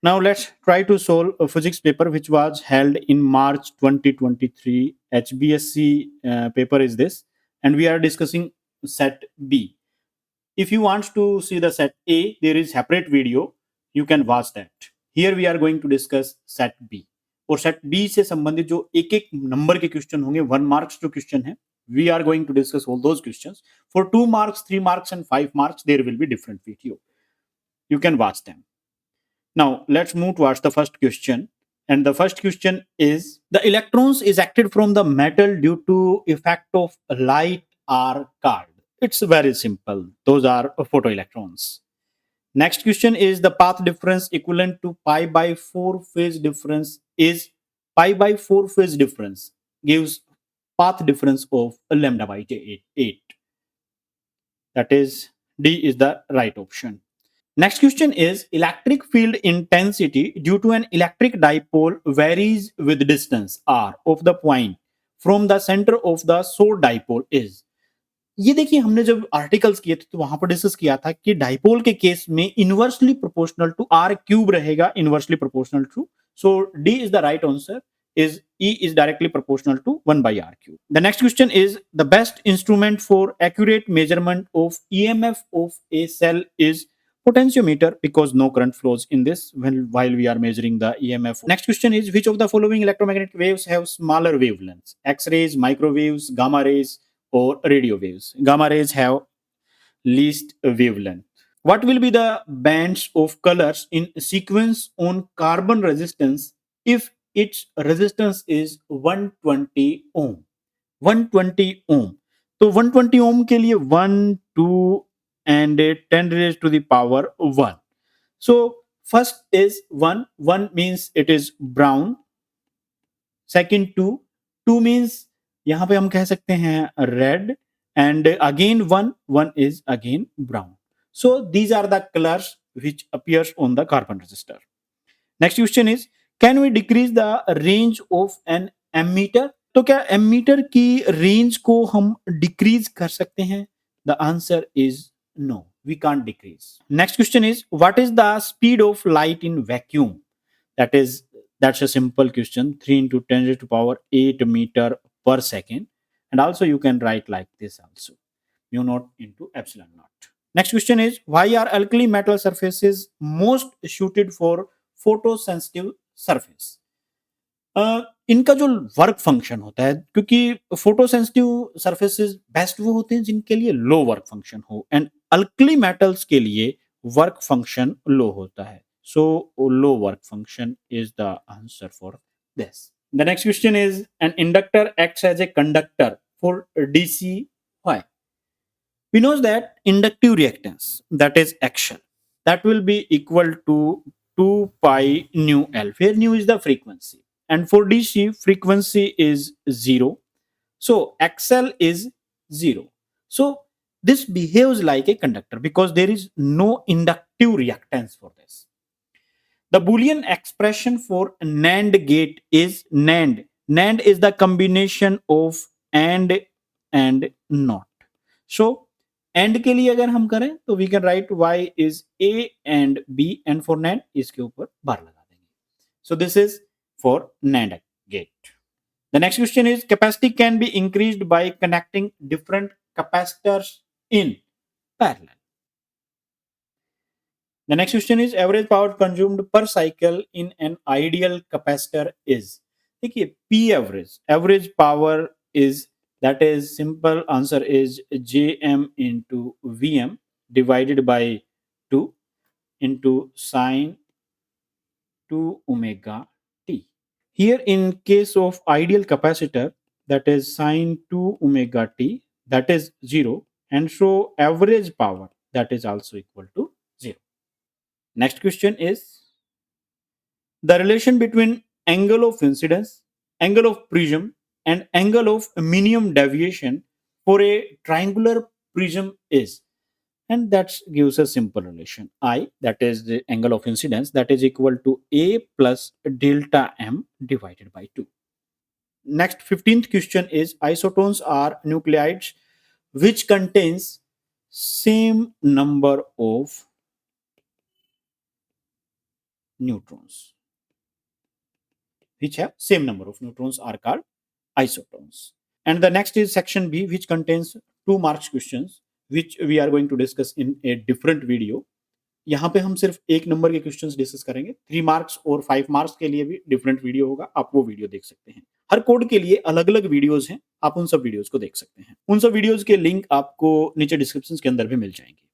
Now let's try to solve a physics paper which was held in March 2023. HBSC paper is this, and we are discussing set B. If you want to see the set A, there is separate video. You can watch that. Here we are going to discuss set B. और set B से संबंधित जो एक एक number के question होंगे 1 marks जो question है, we are going to discuss all those questions. For 2 marks, 3 marks, and 5 marks, there will be different video. You can watch them. Now let's move towards the first question. And the first question is the electrons ejected from the metal due to effect of light are called. It's very simple. Those are photoelectrons. Next question is the path difference equivalent to pi by 4 phase difference is pi by 4 phase difference gives path difference of lambda by 8. That is D is the right option. Next question is electric field intensity due to an electric dipole varies with distance r of the point from the center of the source dipole is. ये देखिए हमने जब articles किए थे तो वहां पर discuss किया था कि डाइपोल के केस में inversely proportional to r cube रहेगा inversely proportional to so d is the right answer is E is directly proportional to 1 by R cube. The next question is the best instrument for accurate measurement of EMF of a cell is potentiometer because no current flows in this while we are measuring the EMF. Next question is which of the following electromagnetic waves have smaller wavelengths? X-rays, microwaves, gamma rays, or radio waves. Gamma rays have least wavelength. What will be the bands of colors in sequence on carbon resistance if its resistance is 120 ohm? 120 ohm. तो 120 ohm के लिए 1, 2 and 10 raised to the power 1. So first is 1. 1 means it is brown. Second 2. 2 means यहाँ पे हम कह सकते हैं red. And again 1. 1 is again brown. So these are the colors which appears on the carbon resistor. Next question is can we decrease the range of an ammeter? तो क्या ammeter की range को हम डिक्रीज कर सकते हैं? The answer is no, we can't decrease. Next question is what is the speed of light in vacuum? That's a simple question. 3 into 10 raised to power 8 meter per second. And also you can write like this also. Mu naught into epsilon naught. Next question is why are alkali metal surfaces most suited for photosensitive surface? इनका जो work function होता है क्योंकि photosensitive surfaces best वो होते हैं जिनके लिए लो वर्क फंक्शन हो एंड अल्कली मेटल्स के लिए वर्क फंक्शन लो होता है. So low work function is the answer for this. The next question is an inductor acts as a conductor for DC. Why? We know that inductive reactance, that is action, that will be equal to 2 pi nu L, where nu is the frequency. And for DC, frequency is 0. So XL is 0. So this behaves like a conductor because there is no inductive reactance for this. The Boolean expression for NAND gate is NAND. NAND is the combination of and not. So AND के लिए अगर हम करें तो we can write Y is A and B and for NAND इसके ऊपर बार लगा देंगे. So this is for NAND gate. The next question is capacity can be increased by connecting different capacitors in parallel. The next question is average power consumed per cycle in an ideal capacitor is. देखिए P average power is, that is simple answer is Jm into Vm divided by 2 into sine 2 omega t. Here in case of ideal capacitor, that is sine 2 omega t, that is 0, and so average power that is also equal to 0. Next question is the relation between angle of incidence, angle of prism, and angle of minimum deviation for a triangular prism is. And that gives a simple relation. I, that is the angle of incidence, that is equal to A plus delta M divided by 2. Next, 15th question is isotones are nuclides which contains same number of neutrons which have same number of neutrons are called isotons. And the next is section B, which contains 2 marks questions which we are going to discuss in a different video. यहाँ पे हम सिर्फ 1 number के questions discuss करेंगे। 3 marks और 5 marks के लिए भी डिफरेंट वीडियो होगा, आप वो वीडियो देख सकते हैं। हर कोड के लिए अलग-अलग वीडियोस हैं, आप उन सब वीडियोस को देख सकते हैं। उन सब वीडियोस के लिंक आपको नीचे डिस्क्रिप्शन के अंदर भी मिल जाएंगे।